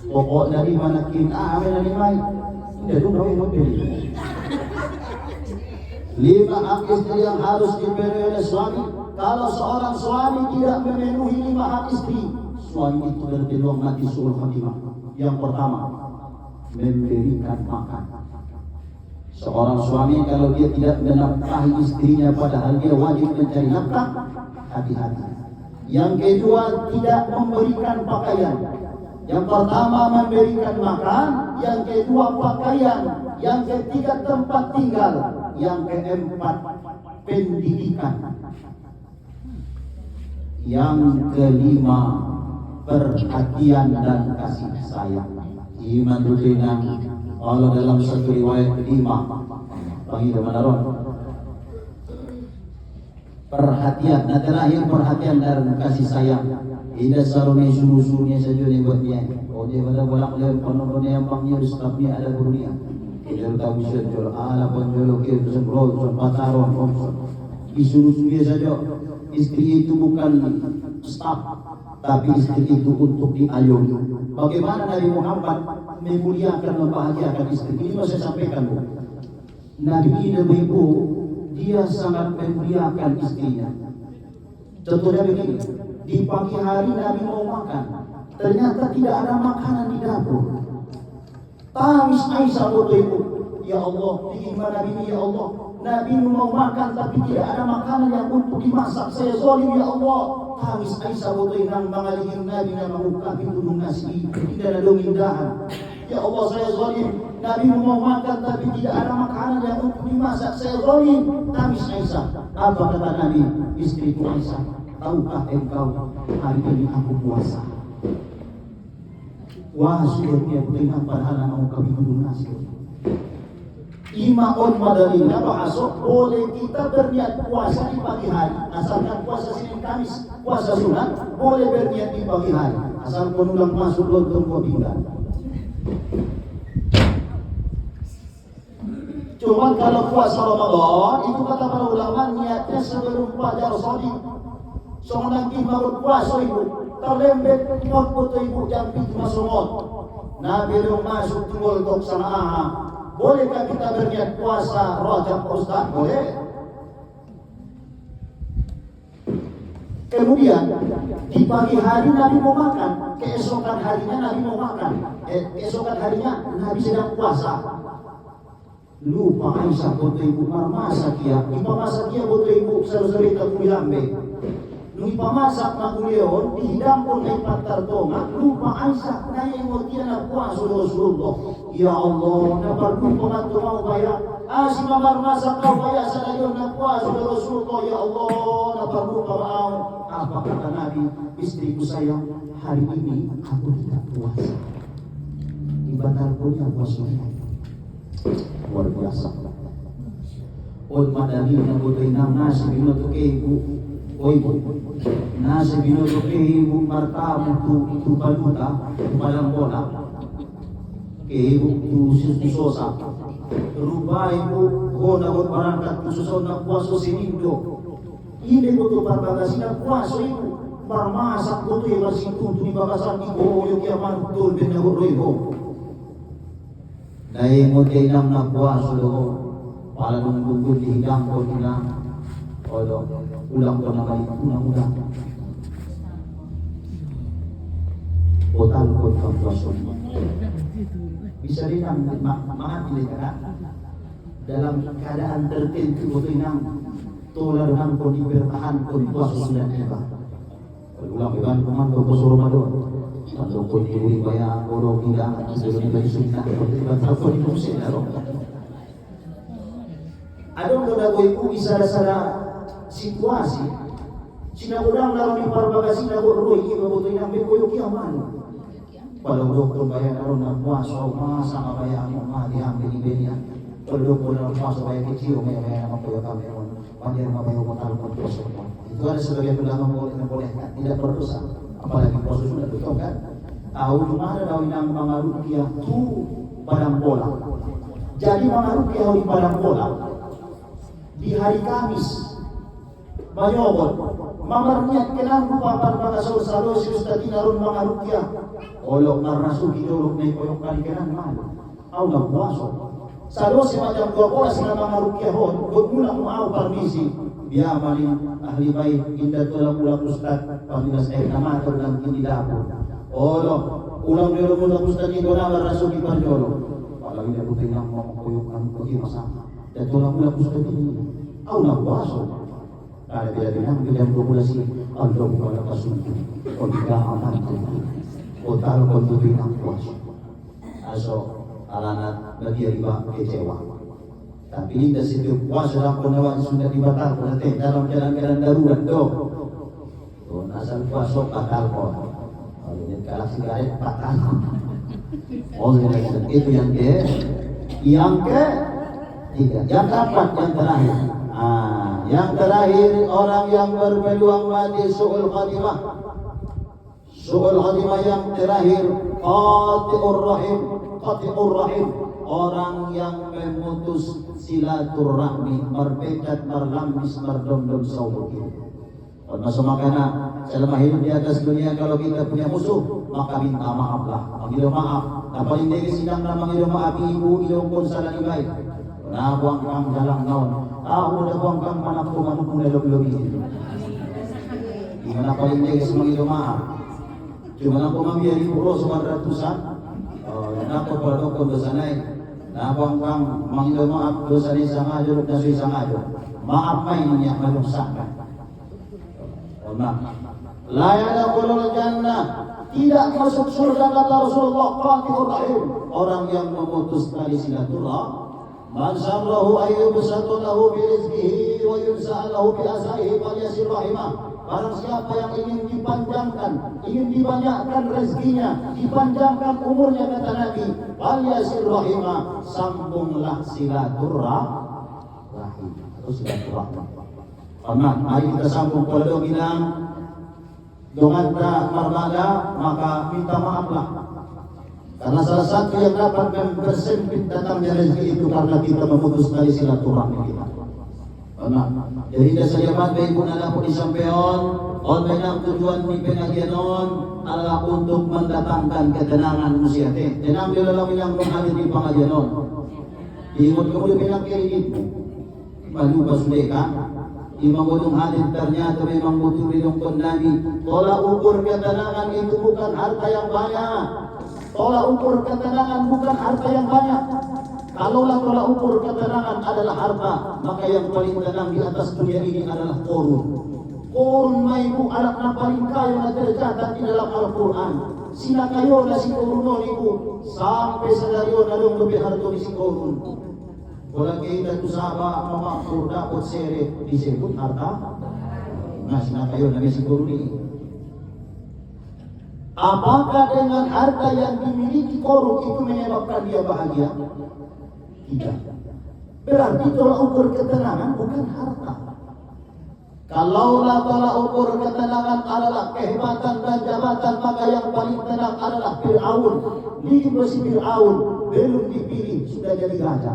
Pokok dari mana kin amin dari mai. Tidak dulu yang memberi. 5 hak istri yang harus dipenuhi oleh suami. Kalau seorang suami tidak memenuhi 5 hak istri, suami itu berpeluang mati su'ul khatimah. Yang pertama, memberikan makan. Seorang suami kalau dia tidak menafkahi istrinya padahal dia wajib mencari nafkah, hati-hati. Yang kedua, tidak memberikan pakaian. Yang pertama memberikan makan, yang kedua pakaian, yang ketiga tempat tinggal, yang keempat pendidikan. Yang kelima, perhatian dan kasih sayang. Iman dudina, Allah dalam satu riwayat 5. Panggil mana ron? perhatian, nah terakhir perhatian dan kasih sayang. Indah saruni suruh-suruhnya saja ni buat dia. Oh dia pada bolak dia konon yang panggil stafnya ada dunia. Kita tahu bisa jual ala penjual ke sembrol sempataron disuruh dia saja. Istri itu bukan staf, tapi istri itu untuk diayomi. Bagaimana Nabi Muhammad memuliakan membahagiakan istri ini saya sampaikan. Nabi Ibu dia sangat memuliakan istrinya. Contohnya begini, di pagi hari Nabi mau makan, ternyata tidak ada makanan di dapur. Tangis Aisyah waktu itu, ya Allah, gimana ini ya Allah? Nabi mau makan tapi tidak ada makanan yang untuk dimasak. Saya zalim ya Allah. Tangis Aisyah waktu itu nang mangalihin Nabi na mangukapin tudung nasi tidak ada indahan. Ya Allah saya zalim. Nabi mau makan tapi tidak ada makanan yang untuk dimasak. Saya zalim. Tangis Aisyah. Apa kata Nabi? Istriku Aisyah, tahukah engkau hari ini aku puasa? Wah sudah dia berikan padahal mau kami tudung nasi. Imaun madalina bahasok boleh kita berniat puasa di pagi hari, asalkan puasa Senin Kamis, puasa sunat boleh berniat di pagi hari, asal penulang masuk lontong dua pinggan. Cuma kalau puasa Ramadan itu kata para ulama niatnya sebelum fajar shadiq. Soalnya nanti baru puasa ibu, terlembet foto ibu jam 7 masuk. Nabi belum masuk tunggu untuk sana. Bolehkah kita berniat puasa Rajab Ustaz? Boleh. Kemudian di pagi hari Nabi mau makan, keesokan harinya Nabi mau makan, keesokan harinya Nabi sedang puasa. Lupa Aisyah boto ibu marmasak ya, ipa masak ya boto ibu sari-sari tak kuliambe. Nung pamasak na kulion, dihidang pun ay patartonga, lupa Aisyah na yung mortiya na puaso Rasulullah. Ya Allah, nabarlupa nga tumang kaya, si mamarmasak ka kaya sa layon na puaso Rasulullah. Ya Allah, nabarlupa maaw. Apa kata Nabi, istriku sayang, hari ini aku tidak puasa. Ibatal ko niya puasa niya. Luar biasa. Ol madali na butoy ng nasi, binuto kay ibu. Oy, nasi binuto kay ibu martamu tu baluta, balang bola. Kay ibu tu susosa. Rubay ibu ko na ko barangkat tu susaw na puaso sinindo. Hindi ko to parbagasin na puaso ibu. Marmasak ko to yung masintunto ni bagasan ko yung yaman to binahuroy ko. Dahil mo kayo lang na puaso doon. Para nung bugod hidang ko nila. Odo, ulang ko na kayo, ulang. Botal ko ang puaso. Bisa rin ang mga pilika dalam keadaan tertentu ito ng tulad ng kung ibertahan kung puaso sila iba. Ulang iban kumando ko sa Ramadan. Kalau kau diberi bayar orang tidak sebelum diberi sunnah, kalau kau diberi sunnah, ada orang ibu bisa ada situasi, sina orang dalam diparbagasi na berdoa ini betul yang berkoyok yang mana? Kalau dokter bayar orang puasa, masa bayar mah diambil diberian. Kalau dokter dalam puasa bayar kecil, bayar nama koyok kami orang, bayar nama bayar motor puasa. Itu ada sebagian ulama membolehkan, tidak berdosa. Apalagi puasa sudah betul kan? Tahu di mana daun yang mga rupiah tu padang bola. Jadi mga rupiah di padang bola di hari Kamis mayobot mamarniat kenang rupa pada salo si ustadi naron mga rupiah olok narasu hidolok na koyok kali kenang malu au na puaso salo si macam dua bola sila mga rupiah hon gud mula mo au permisi biya malin ahli baik indah tulang ulang ustad pamilas nama tulang kini dapur. Olo, ulang dulu mula ustad itu nama rasul di parjolo. Apalagi dia putih yang mau koyok kami pergi masama. Dan tulang ulang ustad ini, au nak puaso. Ada bila bilang 12 Allah bukan kasuntu. O tidak aman tu. O tal kon putih yang puaso. Aso alanat bagi riba kecewa. Tapi ini situ puasa dalam penawan sudah dibatalkan nanti dalam jalan-jalan darurat do. Oh, asal puasa batal kok. Kalau sigaret batal. Oh, itu yang ketiga. Yang keempat yang terakhir. Yang terakhir, orang yang berpeluang mati su'ul khatimah. Su'ul khatimah yang terakhir, qati'ur rahim. Qati'ur rahim, orang yang memutus silaturahmi, merpecat, merlamis, merdom-dom saubuki. Termasuk makanya selama hidup di atas dunia, kalau kita punya musuh, maka minta maaflah, manggil maaf. Nah paling dia sidang na manggil maaf ibu, ilong pun salah ibay. Nah buang kang jalang naon, udah buang kang manapung nalog-logi. Gimana paling dia manggil maaf? Cuma aku mamiyari puro sa ratusan. Nako pala ko dosa nay. Nabang kang manggil maaf dosa ni sangajo na sa sangajo. Maaf may niya malungsakan. La yadkhulul jannah, tidak masuk surga kata Rasulullah qati'ur rahim, orang yang memutus tali silaturahmi. Man sarrahu ayyubsatu lahu bi rizqihi wa yunsa lahu bi asaihi falyasir rahimah. Barang siapa yang ingin dipanjangkan, ingin dibanyakkan rezekinya, dipanjangkan umurnya kata Nabi, falyasir rahimah, sambunglah silaturahmi atau silaturahmi. Karena mari kita sambung kalau bilang dengan marmada, maka minta maaflah. Karena salah satu yang dapat mempersempit datangnya rezeki itu karena kita memutus tali silaturahmi kita. Jadi saya dapat ibu nala po disampeon, online ang tujuan ni pengajianon adalah untuk mendatangkan ketenangan musiate. Tenang dia dalam yang mengalir di pengajianon. Diingat kemudian bilang kiri ibu, malu basuleka. Imam Gunung Hadid ternyata memang butuh dilungkun Nabi. Tolak ukur ketenangan itu bukan harta yang banyak. Tolak ukur ketenangan bukan harta yang banyak. Kalaulah tolak ukur ketenangan adalah harta, maka yang paling tenang di atas dunia ini adalah Qorun. Qorun maibu anak na paling kaya na tercatat di dalam Al-Quran. Sina kayo na si Qorun ibu sampai sedarion along lebih harta ni si Qorun. Walang kita kusaba mamakmur dapat seret disebut harta. Nah, sinakayo na siguro ni. Apakah dengan harta yang dimiliki Qorun itu menyebabkan dia bahagia? Tidak. Berarti tolak ukur ketenangan bukan harta. Kalaulah tolak ukur ketenangan adalah kehebatan dan jabatan, maka yang paling tenang adalah Fir'aun. Lihat si Fir'aun belum dipilih sudah jadi raja.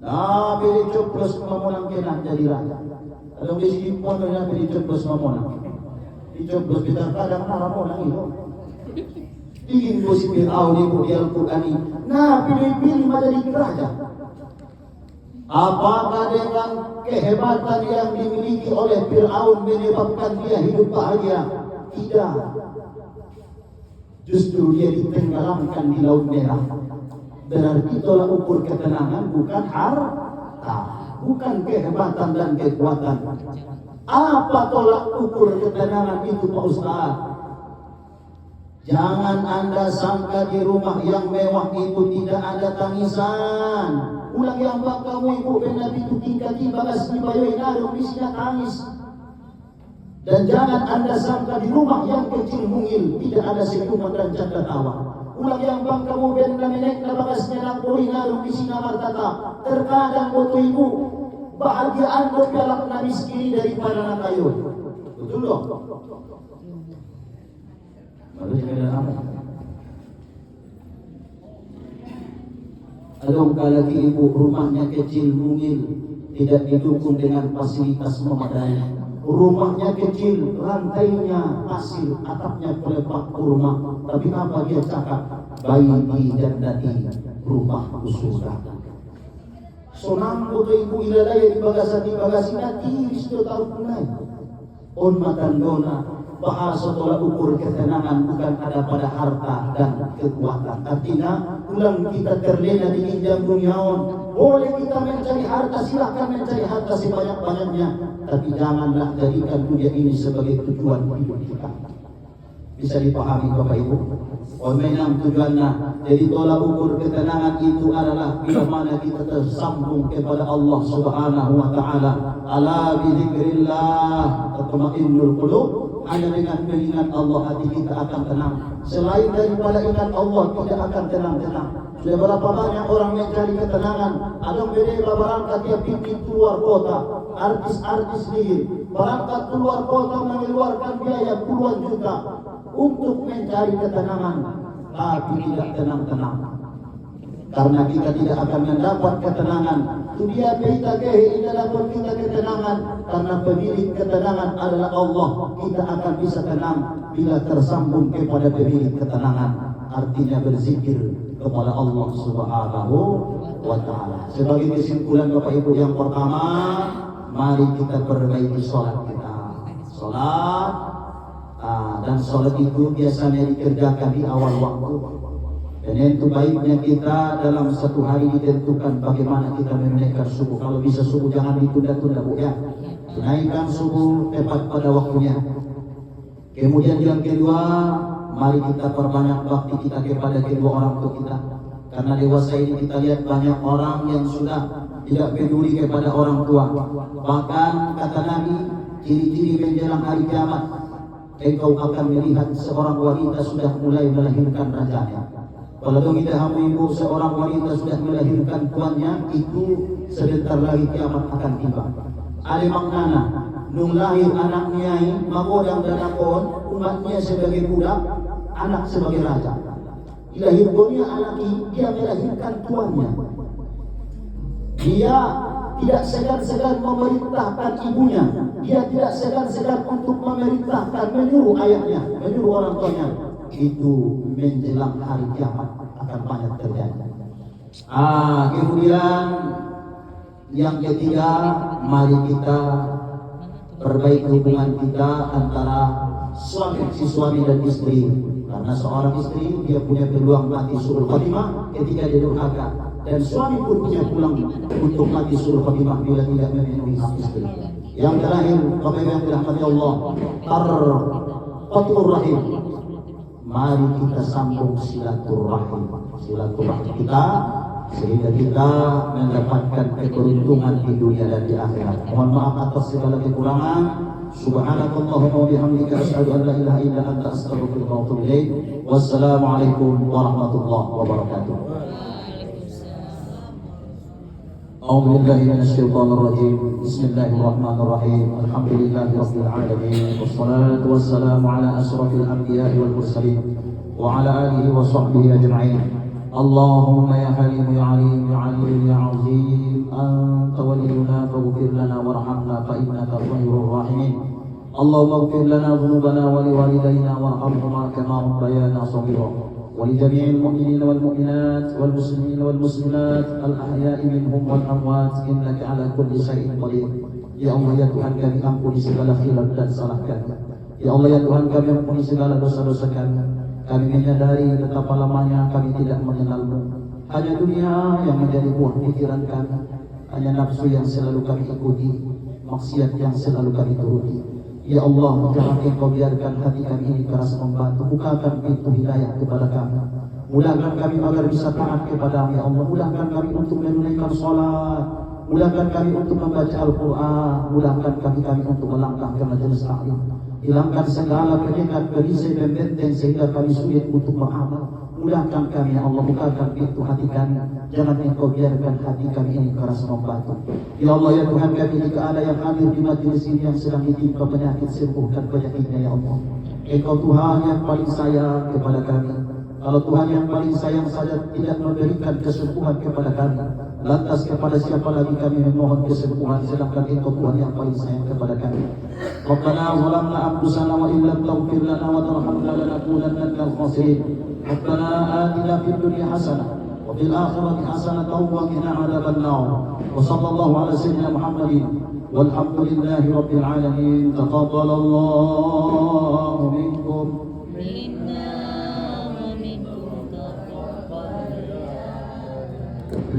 Nah, pilih coblos mamunang kena jadi raja. Kalau di sini pun ada pilih coblos mamunang. Dicoblos kita kadang naramunang itu. Ingin si Fir'aun ibu di Al-Quran ini. Nah, pilih-pilih menjadi raja. Apakah dengan kehebatan yang dimiliki oleh Fir'aun menyebabkan dia hidup bahagia? Tidak. Justru dia ditenggelamkan di Laut Merah. Berarti tolak ukur ketenangan bukan harta, bukan kehebatan dan kekuatan. Apa tolak ukur ketenangan itu Pak Ustaz? Jangan Anda sangka di rumah yang mewah itu tidak ada tangisan. Ulang yang bak kamu ibu benar itu tingkati bagas di bayoy narong isinya tangis. Dan jangan Anda sangka di rumah yang kecil mungil tidak ada senyuman dan canda tawa. Ulang yang bang kamu benar menek na bagasnya ng puri narong isinya martata. Terkadang boto ibu bahagia Anda galak na miskin daripada na kayo. Betul dong? Lalu Alung kalagi ibu rumahnya kecil mungil, tidak didukung dengan fasilitas memadai. Rumahnya kecil, lantainya pasir, atapnya pelepak kurma. Tapi apa dia cakap? Bayi jannati rumahku surga. Sonang boto ibu ilalaya di bagasan tiris to taruh punay. On matandona. Bahasa tolak ukur ketenangan bukan ada pada harta dan kekuatan. Artinya, ulang kita terlena di ginjal duniawan. Boleh kita mencari harta, silakan mencari harta sebanyak-banyaknya. Tapi janganlah jadikan dunia ini sebagai tujuan hidup kita. Bisa dipahami Bapak Ibu? Memang tujuannya. Jadi tolak ukur ketenangan itu adalah bila mana kita tersambung kepada Allah Subhanahu wa Ta'ala. Ala bi dzikrillah tatma'innul qulub. Hanya dengan mengingat Allah hati kita akan tenang. Selain daripada ingat Allah tidak akan tenang-tenang. Sudah berapa banyak orang mencari ketenangan. Ada mereka berangkat dia pergi keluar kota. Artis-artis ini berangkat keluar kota mengeluarkan biaya puluhan juta untuk mencari ketenangan, tapi tidak tenang-tenang. Karena kita tidak akan mendapat ketenangan. Dunia kita tidak dapat kita ketenangan. Karena pemilik ketenangan adalah Allah. Kita akan bisa tenang bila tersambung kepada pemilik ketenangan. Artinya berzikir kepada Allah Subhanahu wa Ta'ala. Sebagai kesimpulan Bapak Ibu, yang pertama, mari kita perbaiki sholat kita. Sholat, dan sholat itu biasanya dikerjakan di awal waktu. Dan itu baiknya kita dalam satu hari ditentukan bagaimana kita menunaikan subuh. Kalau bisa subuh jangan ditunda-tunda, Bu, ya. Tunaikan subuh tepat pada waktunya. Kemudian yang kedua, mari kita perbanyak bakti kita kepada kedua orang tua kita. Karena dewasa ini kita lihat banyak orang yang sudah tidak peduli kepada orang tua. Bahkan kata Nabi, ciri-ciri menjelang hari kiamat, engkau akan melihat seorang wanita sudah mulai melahirkan rajanya. Kalau kita ibu seorang wanita sudah melahirkan tuannya, itu sebentar lagi kiamat akan tiba. Ada maknana, nung lahir anaknya magodang dan akon, umatnya sebagai budak, anak sebagai raja. Dilahirkannya anak ini, dia melahirkan tuannya. Dia tidak segan-segan memerintahkan ibunya. Dia tidak segan-segan untuk memerintahkan, menyuruh ayahnya, menyuruh orang tuanya. Itu menjelang hari kiamat akan banyak terjadi. Kemudian yang ketiga, mari kita perbaiki hubungan kita antara si suami dan istri. Karena seorang istri dia punya peluang mati suul khatimah ketika dia durhaka, dan suami pun punya peluang untuk mati suul khatimah bila tidak memenuhi hak istri. Yang terakhir, Bapak Ibu yang dirahmati Allah, qatur rahim. Mari kita sambung silaturahim kita sehingga kita mendapatkan keberuntungan di dunia dan di akhirat. Mohon maaf atas segala kekurangan. Subhanakallahumma wa bihamdika asyhadu an la ilaha illa anta astaghfiruka wa atubu ilaik. Wassalamualaikum warahmatullahi wabarakatuh. A'udzu billahi minasyaitonir rajim. Bismillahirrahmanirrahim. Alhamdulillahirabbil alamin. Wassalatu wassalamu ala asrofil anbiya'i wal mursalin wa ala alihi wa sahbihi ajma'in. Allahumma ya halim ya alim ya alim ya azim, anta waliyuna faghfir lana warhamna fa innaka khairur rahimin. Allahumma ighfir lana dhunubana wa liwalidayna warhamhuma kama rabbayana shaghira. ولجميع المؤمنين والمؤمنات والمسلمين والمسلمات الأحياء منهم والأموات إنك على كل شيء قدير. Ya Allah, ya Tuhan kami, ampuni segala khilaf dan salah kami. Ya Allah, ya Tuhan kami, ampuni segala dosa-dosa kami. Kami menyadari betapa lamanya kami tidak mengenal-Mu. Hanya dunia yang menjadi buah pikiran kami. Hanya nafsu yang selalu kami ikuti, maksiat yang selalu kami turuti. Ya Allah, jangan Engkau biarkan hati kami ini keras membantu. Bukakan pintu hidayah kepada kami. Mudahkan kami agar bisa taat kepada-Mu, ya Allah. Mudahkan kami untuk menunaikan sholat. Mudahkan kami untuk membaca Al-Quran. Mudahkan kami untuk melangkah ke majelis taklim. Hilangkan segala penyekat, perisai, pembenteng sehingga kami sulit untuk beramal. Mudahkan kami, ya Allah. Bukakan pintu hati kami. Jangan Engkau biarkan hati kami ini keras membantu. Ya Allah, ya Tuhan kami, jika ada yang hadir di majelis ini yang sedang ditimpa penyakit, sembuhkan penyakitnya, ya Allah. Engkau Tuhan yang paling sayang kepada kami. Kalau Tuhan yang paling sayang saja tidak memberikan kesembuhan kepada kami, lantas kepada siapa lagi kami memohon kesembuhan, sedangkan Engkau Tuhan yang paling sayang kepada kami. Rabbana zalamna anfusana wa illam taghfir lana wa tarhamna lanakunanna minal khasirin. Rabbana atina fid dunya hasanah wa fil akhirati hasanatan wa qina adzabannar. Wa sallallahu ala sayyidina Muhammadin walhamdulillahi rabbil alamin. Taqabbalallahu minkum